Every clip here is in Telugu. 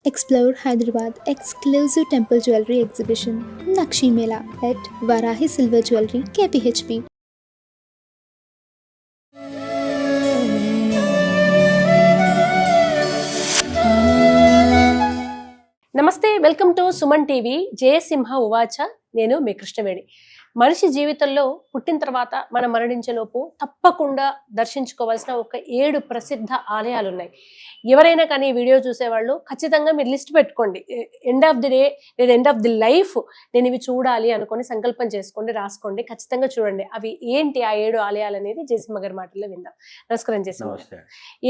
Explore Hyderabad exclusive temple jewelry exhibition Nakshi Mela at Varahi Silver Jewelry KPHP. నమస్తే, welcome to Suman TV. Jayasimha ఉవాచ. నేను మీ కృష్ణవేణి. మనిషి జీవితంలో పుట్టిన తర్వాత మనం మరణించేలోపు తప్పకుండా దర్శించుకోవాల్సిన ఒక 7 ప్రసిద్ధ ఆలయాలు ఉన్నాయి. ఎవరైనా కానీ వీడియో చూసేవాళ్ళు ఖచ్చితంగా మీరు లిస్ట్ పెట్టుకోండి. ఎండ్ ఆఫ్ ది డే లేదా ఎండ్ ఆఫ్ ది లైఫ్ నేను ఇవి చూడాలి అనుకొని సంకల్పం చేసుకోండి, రాసుకోండి, ఖచ్చితంగా చూడండి. అవి ఏంటి ఆ 7 ఆలయాలు అనేది జయసింహ గారి మాటల్లో విందాం. నమస్కారం జయసింహ.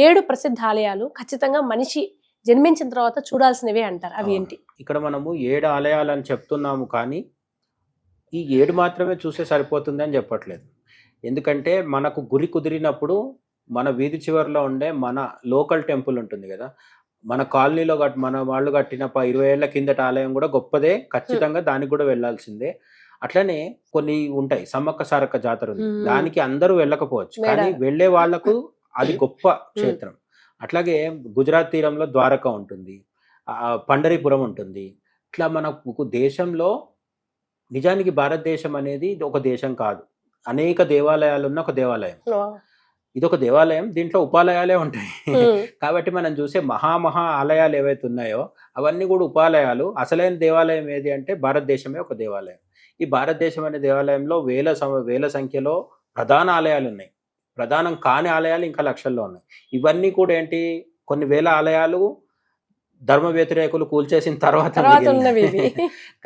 7 ప్రసిద్ధ ఆలయాలు ఖచ్చితంగా మనిషి జన్మించిన తర్వాత చూడాల్సినవే అంటారు. అవి ఏంటి? ఇక్కడ మనము 7 ఆలయాలు అని చెప్తున్నాము, కానీ ఈ 7 మాత్రమే చూసే సరిపోతుంది అని చెప్పట్లేదు. ఎందుకంటే మనకు గురి కుదిరినప్పుడు మన వీధి చివరిలో ఉండే మన లోకల్ టెంపుల్ ఉంటుంది కదా, మన కాలనీలో మన వాళ్ళు కట్టిన 20 ఏళ్ల కిందట ఆలయం కూడా గొప్పదే, ఖచ్చితంగా దానికి కూడా వెళ్ళాల్సిందే. అట్లనే కొన్ని ఉంటాయి, సమ్మక్క సారక్క జాతర ఉంది, దానికి అందరూ వెళ్ళకపోవచ్చు, కానీ వెళ్ళే వాళ్లకు అది గొప్ప క్షేత్రం. అట్లాగే గుజరాత్ తీరంలో ద్వారక ఉంటుంది, పండరీపురం ఉంటుంది. ఇట్లా మనకు దేశంలో నిజానికి భారతదేశం అనేది ఒక దేశం కాదు, అనేక దేవాలయాలు ఉన్న ఒక దేవాలయం. ఇది ఒక దేవాలయం, దీంట్లో ఉపాలయాలే ఉంటాయి. కాబట్టి మనం చూసే మహా ఆలయాలు ఏవైతే ఉన్నాయో అవన్నీ కూడా ఉపాలయాలు. అసలైన దేవాలయం ఏది అంటే భారతదేశమే ఒక దేవాలయం. ఈ భారతదేశం అనే దేవాలయంలో వేల సంఖ్యలో ప్రధాన ఆలయాలు ఉన్నాయి. ప్రధానం కాని ఆలయాలు ఇంకా లక్షల్లో ఉన్నాయి. ఇవన్నీ కూడా ఏంటి, కొన్ని వేల ఆలయాలు ధర్మ వ్యతిరేకులు కూల్చేసిన తర్వాత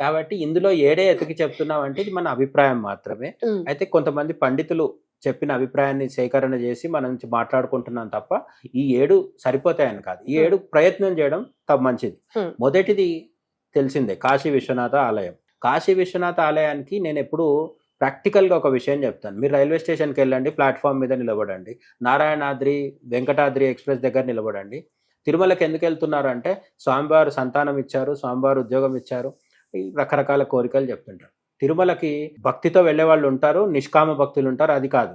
కాబట్టి ఇందులో 7 ఎతికి చెప్తున్నామంటే ఇది మన అభిప్రాయం మాత్రమే. అయితే కొంతమంది పండితులు చెప్పిన అభిప్రాయాన్ని సేకరణ చేసి మనం మాట్లాడుకుంటున్నాం తప్ప ఈ 7 సరిపోతాయని కాదు. ఈ 7 ప్రయత్నం చేయడం మంచిది. మొదటిది తెలిసిందే, కాశీ విశ్వనాథ ఆలయం. కాశీ విశ్వనాథ ఆలయానికి నేను ఎప్పుడు ప్రాక్టికల్గా ఒక విషయం చెప్తాను. మీరు రైల్వే స్టేషన్కి వెళ్ళండి, ప్లాట్ఫామ్ మీద నిలబడండి, నారాయణాద్రి వెంకటాద్రి ఎక్స్ప్రెస్ దగ్గర నిలబడండి. తిరుమలకి ఎందుకు వెళ్తున్నారు అంటే స్వామివారు సంతానం ఇచ్చారు, స్వామివారు ఉద్యోగం ఇచ్చారు, రకరకాల కోరికలు చెప్తుంటారు. తిరుమలకి భక్తితో వెళ్లే వాళ్ళు ఉంటారు, నిష్కామ భక్తులు ఉంటారు. అది కాదు,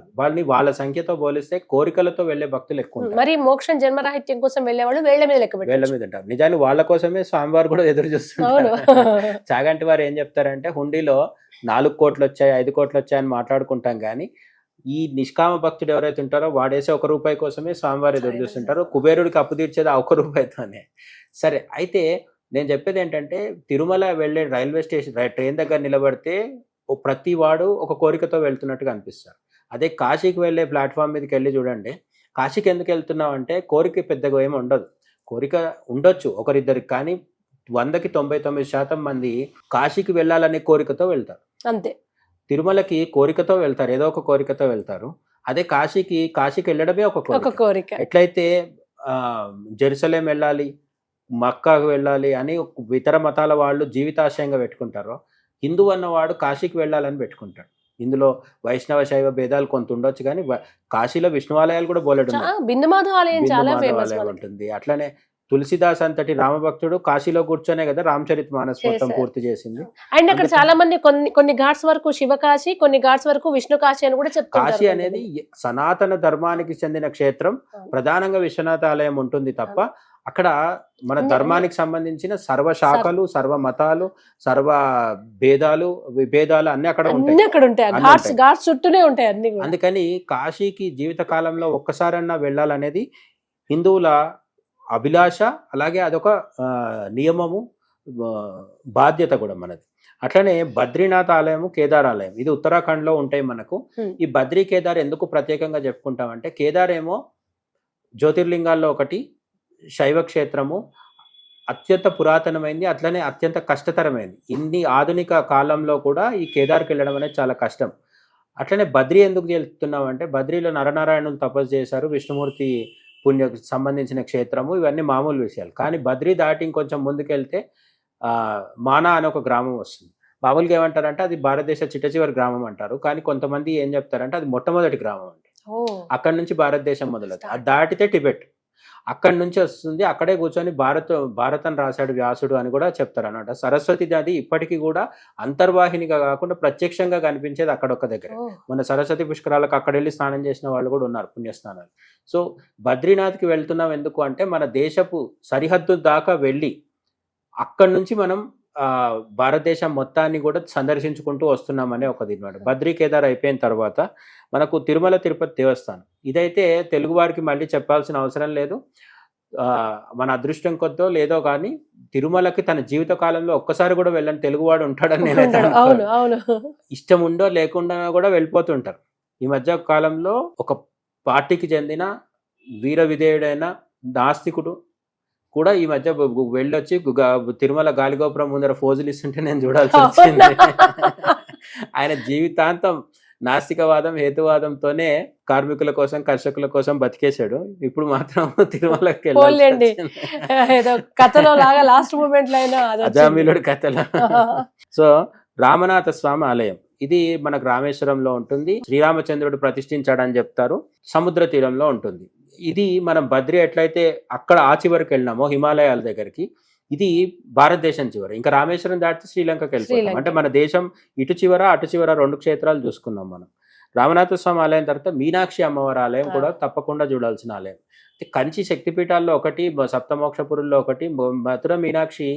వాళ్ళ సంఖ్యతో పోలిస్తే కోరికలతో వెళ్లే భక్తులు ఎక్కువ ఉంటారు. మరి మోక్షం జన్మరాహిత్యం కోసం వెళ్లేవాళ్ళు వేళ్ల మీద ఉంటారు. నిజానికి వాళ్ళ కోసమే స్వామివారు కూడా ఎదురు చూస్తున్నారు. చాగంటి వారు ఏం చెప్తారంటే, హుండీలో 4 కోట్లు వచ్చాయి, 5 కోట్లు వచ్చాయని మాట్లాడుకుంటాం, కానీ ఈ నిష్కామ భక్తుడు ఎవరైతే ఉంటారో వాడేసే 1 రూపాయి కోసమే స్వామివారు ఎదురు చూస్తుంటారు. కుబేరుడికి అప్పు తీర్చేది ఆ 1 రూపాయితోనే. సరే, అయితే నేను చెప్పేది ఏంటంటే, తిరుమల వెళ్ళే రైల్వే స్టేషన్ ట్రైన్ దగ్గర నిలబడితే ప్రతి వాడు ఒక కోరికతో వెళ్తున్నట్టుగా అనిపిస్తారు. అదే కాశీకి వెళ్ళే ప్లాట్ఫామ్ మీదకి వెళ్ళి చూడండి. కాశీకి ఎందుకు వెళ్తున్నాం అంటే కోరిక పెద్దగా ఏమి ఉండదు. కోరిక ఉండొచ్చు ఒకరిద్దరికి, కానీ 100కి 99% మంది కాశీకి వెళ్ళాలనే కోరికతో వెళ్తారు. అంతే. తిరుమలకి కోరికతో వెళ్తారు, ఏదో ఒక కోరికతో వెళ్తారు. అదే కాశీకి వెళ్ళడమే ఒక కోరిక. ఎట్లయితే జెరూసలేం వెళ్ళాలి, మక్కాకు వెళ్ళాలి అని ఇతర మతాల వాళ్ళు జీవితాశయంగా పెట్టుకుంటారో, హిందూ అన్నవాడు కాశీకి వెళ్ళాలని పెట్టుకుంటాడు. ఇందులో వైష్ణవ శైవ భేదాలు కొంత ఉండొచ్చు, కానీ కాశీలో విష్ణువాలయాలు కూడా బోలెడు ఉంటుంది. అట్లనే తులసిదాస్ అంతటి రామభక్తుడు కాశీలో కూర్చొనే కదా రామచరిత మానస్ మొత్తం పూర్తి చేసింది. అండ్ అక్కడ చాలా మంది కొన్ని ఘాట్స్ వరకు శివ కాశీ, కొన్ని ఘాట్స్ వరకు విష్ణు కాశీ అని కూడా చెప్తారు. కాశీ అనేది సనాతన ధర్మానికి చెందిన క్షేత్రం. ప్రధానంగా విశ్వనాథ ఆలయం ఉంటుంది తప్ప అక్కడ మన ధర్మానికి సంబంధించిన సర్వ శాఖలు, సర్వ మతాలు, సర్వ విభేదాలు అన్ని అక్కడ ఉంటాయి. అందుకని కాశీకి జీవిత కాలంలో ఒక్కసారన్నా వెళ్ళాలనేది హిందువుల అభిలాష. అలాగే అదొక నియమము, బాధ్యత కూడా మనది. అట్లనే బద్రీనాథ్ ఆలయము, కేదార్ ఆలయం, ఇది ఉత్తరాఖండ్లో ఉంటాయి మనకు. ఈ బద్రీ కేదార్ ఎందుకు ప్రత్యేకంగా చెప్పుకుంటామంటే, కేదార్ ఏమో జ్యోతిర్లింగాల్లో ఒకటి, శైవ క్షేత్రము, అత్యంత పురాతనమైంది, అట్లనే అత్యంత కష్టతరమైంది. ఇన్ని ఆధునిక కాలంలో కూడా ఈ కేదార్కి వెళ్ళడం అనేది చాలా కష్టం. అట్లనే బద్రీ ఎందుకు వెళ్తున్నామంటే, బద్రీలో నరనారాయణులు తపస్సు చేశారు, విష్ణుమూర్తి పుణ్యకు సంబంధించిన క్షేత్రము, ఇవన్నీ మామూలు విషయాలు. కానీ బద్రీ దాటి ఇంకొంచెం ముందుకెళ్తే మానా అనే ఒక గ్రామం వస్తుంది. మామూలుగా ఏమంటారంటే అది భారతదేశ చిట్టచివరి గ్రామం అంటారు, కానీ కొంతమంది ఏం చెప్తారంటే అది మొట్టమొదటి గ్రామం అంటే. అక్కడి నుంచి భారతదేశం మొదలవుతుంది. అది దాటితే టిబెట్, అక్కడి నుంచి వస్తుంది. అక్కడే కూర్చొని భారతం రాశాడు వ్యాసుడు అని కూడా చెప్తారు అన్నమాట. సరస్వతి నది ఇప్పటికీ కూడా అంతర్వాహినిగా కాకుండా ప్రత్యక్షంగా కనిపించేది అక్కడొక్క దగ్గర. మన సరస్వతి పుష్కరాలకు అక్కడ వెళ్ళి స్నానం చేసిన వాళ్ళు కూడా ఉన్నారు, పుణ్యస్నానాలు. సో బద్రీనాథ్కి వెళ్తున్నాం ఎందుకు అంటే, మన దేశపు సరిహద్దు దాకా వెళ్ళి అక్కడి నుంచి మనం భారతదేశం మొత్తాన్ని కూడా సందర్శించుకుంటూ వస్తున్నామనే ఒక దీనిమాట. బద్రీ కేదార్ అయిపోయిన తర్వాత మనకు తిరుమల తిరుపతి దేవస్థానం. ఇదైతే తెలుగు వారికి మళ్ళీ చెప్పాల్సిన అవసరం లేదు. మన అదృష్టం కొద్దో లేదో కానీ తిరుమలకి తన జీవిత కాలంలో ఒక్కసారి కూడా వెళ్ళని తెలుగువాడు ఉంటాడని నేనైతే అవును అవును ఇష్టం ఉందో లేకుండా కూడా వెళ్ళిపోతుంటారు. ఈ మధ్య కాలంలో ఒక పార్టీకి చెందిన వీర విధేయుడైన నాస్తికుడు కూడా ఈ మధ్య వెళ్ళొచ్చి తిరుమల గాలిగోపురం ముందర ఫోజులు ఇస్తుంటే నేను చూడాల్సి వచ్చింది. ఆయన జీవితాంతం నాస్తికవాదం హేతువాదంతోనే కార్మికుల కోసం కర్షకుల కోసం బతికేశాడు. ఇప్పుడు మాత్రం తిరుమలకి పోలేండి ఏదో కథలో లాగా లాస్ట్ మూమెంట్ లో అయినా అజామిలుడి కథలో. సో రామనాథ స్వామి ఆలయం ఇది మనకు రామేశ్వరంలో ఉంటుంది. శ్రీరామచంద్రుడు ప్రతిష్ఠించాడని చెప్తారు. సముద్ర తీరంలో ఉంటుంది. ఇది మనం బద్రీ ఎట్లయితే అక్కడ ఆ చివరికి వెళ్ళినామో హిమాలయాల దగ్గరికి, ఇది భారతదేశం చివర. ఇంకా రామేశ్వరం దాటితే శ్రీలంకకి వెళ్ళిపోతాం. అంటే మన దేశం ఇటు చివర అటు చివర 2 క్షేత్రాలు చూసుకున్నాం మనం. రామనాథ స్వామి ఆలయం తర్వాత మీనాక్షి అమ్మవారి ఆలయం కూడా తప్పకుండా చూడాల్సిన ఆలయం. కంచి శక్తిపీఠాల్లో ఒకటి, సప్తమోక్షపురుల్లో ఒకటి. మధుర మీనాక్షి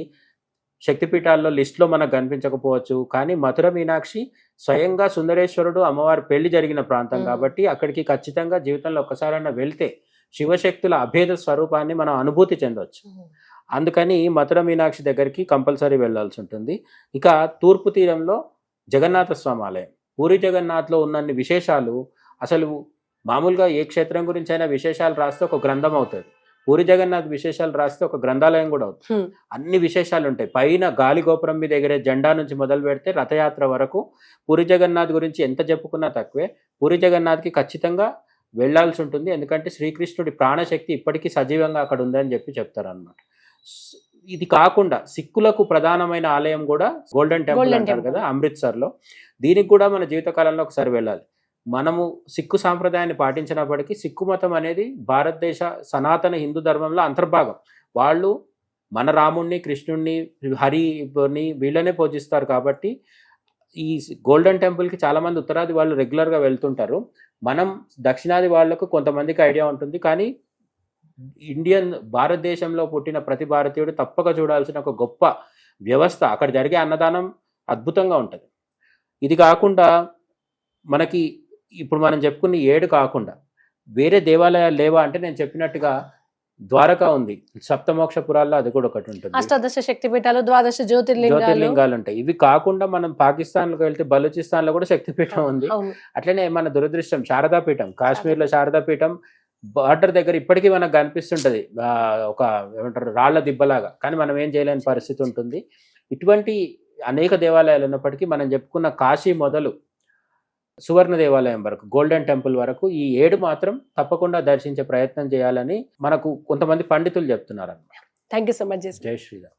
శక్తిపీఠాల్లో లిస్టులో మనకు కనిపించకపోవచ్చు, కానీ మధుర మీనాక్షి స్వయంగా సుందరేశ్వరుడు అమ్మవారి పెళ్లి జరిగిన ప్రాంతం కాబట్టి అక్కడికి ఖచ్చితంగా జీవితంలో ఒక్కసారైనా వెళ్తే శివశక్తుల అభేద స్వరూపాన్ని మనం అనుభూతి చెందవచ్చు. అందుకని మధుర మీనాక్షి దగ్గరికి కంపల్సరీ వెళ్లాల్సి ఉంటుంది. ఇక తూర్పు తీరంలో జగన్నాథ స్వామి ఆలయం. పూరి జగన్నాథ్లో ఉన్నన్ని విశేషాలు అసలు మామూలుగా ఏ క్షేత్రం గురించి అయినా విశేషాలు రాస్తే ఒక గ్రంథం అవుతుంది. పూరి జగన్నాథ్ విశేషాలు రాస్తే ఒక గ్రంథాలయం కూడా అవుతుంది. అన్ని విశేషాలు ఉంటాయి. పైన గాలి గోపురం మీద ఎగిరే జెండా నుంచి మొదలు పెడితే రథయాత్ర వరకు పూరి జగన్నాథ్ గురించి ఎంత చెప్పుకున్నా తక్కువే. పూరి జగన్నాథ్కి ఖచ్చితంగా వెళ్లాల్సి ఉంటుంది. ఎందుకంటే శ్రీకృష్ణుడి ప్రాణశక్తి ఇప్పటికీ సజీవంగా అక్కడ ఉందని చెప్తారు అనమాట. ఇది కాకుండా సిక్కులకు ప్రధానమైన ఆలయం కూడా గోల్డెన్ టెంపుల్ అంటారు కదా, అమృత్సర్లో. దీనికి కూడా మన జీవితకాలంలో ఒకసారి వెళ్ళాలి. మనము సిక్కు సాంప్రదాయాన్ని పాటించినప్పటికీ సిక్కు మతం అనేది భారతదేశ సనాతన హిందూ ధర్మంలో అంతర్భాగం. వాళ్ళు మన రాముణ్ణి, కృష్ణుణ్ణి, హరిని వీళ్ళనే పూజిస్తారు. కాబట్టి ఈ గోల్డెన్ టెంపుల్కి చాలామంది ఉత్తరాది వాళ్ళు రెగ్యులర్గా వెళ్తుంటారు. మనం దక్షిణాది వాళ్లకు కొంతమందికి ఐడియా ఉంటుంది, కానీ భారతదేశంలో పుట్టిన ప్రతి భారతీయుడు తప్పక చూడాల్సిన ఒక గొప్ప వ్యవస్థ. అక్కడ జరిగే అన్నదానం అద్భుతంగా ఉంటుంది. ఇది కాకుండా మనకి ఇప్పుడు మనం చెప్పుకున్న 7 కాకుండా వేరే దేవాలయాలు లేవా అంటే నేను చెప్పినట్టుగా ద్వారకా ఉంది, సప్తమోక్షపురాల్లో అది కూడా ఒకటి ఉంటుంది. అష్టాదశ శక్తిపీఠాలు, 12 జ్యోతిర్లింగాలు ఉంటాయి. ఇవి కాకుండా మనం పాకిస్తాన్లోకి వెళ్తే బలూచిస్తాన్ లో కూడా శక్తిపీఠం ఉంది. అట్లనే మన దురదృష్టం శారదాపీఠం, కాశ్మీర్లో శారదాపీఠం బార్డర్ దగ్గర ఇప్పటికీ మనకు కనిపిస్తుంటది, ఒక ఏమంటారు రాళ్ల దిబ్బలాగా. కానీ మనం ఏం చేయలేని పరిస్థితి ఉంటుంది. ఇటువంటి అనేక దేవాలయాలు ఉన్నప్పటికీ మనం చెప్పుకున్న కాశీ మొదలు సువర్ణ దేవాలయం వరకు, గోల్డెన్ టెంపుల్ వరకు ఈ 7 మాత్రం తప్పకుండా దర్శించే ప్రయత్నం చేయాలని మనకు కొంతమంది పండితులు చెప్తున్నారు అన్నమాట. Thank you so much. జై శ్రీరామ్.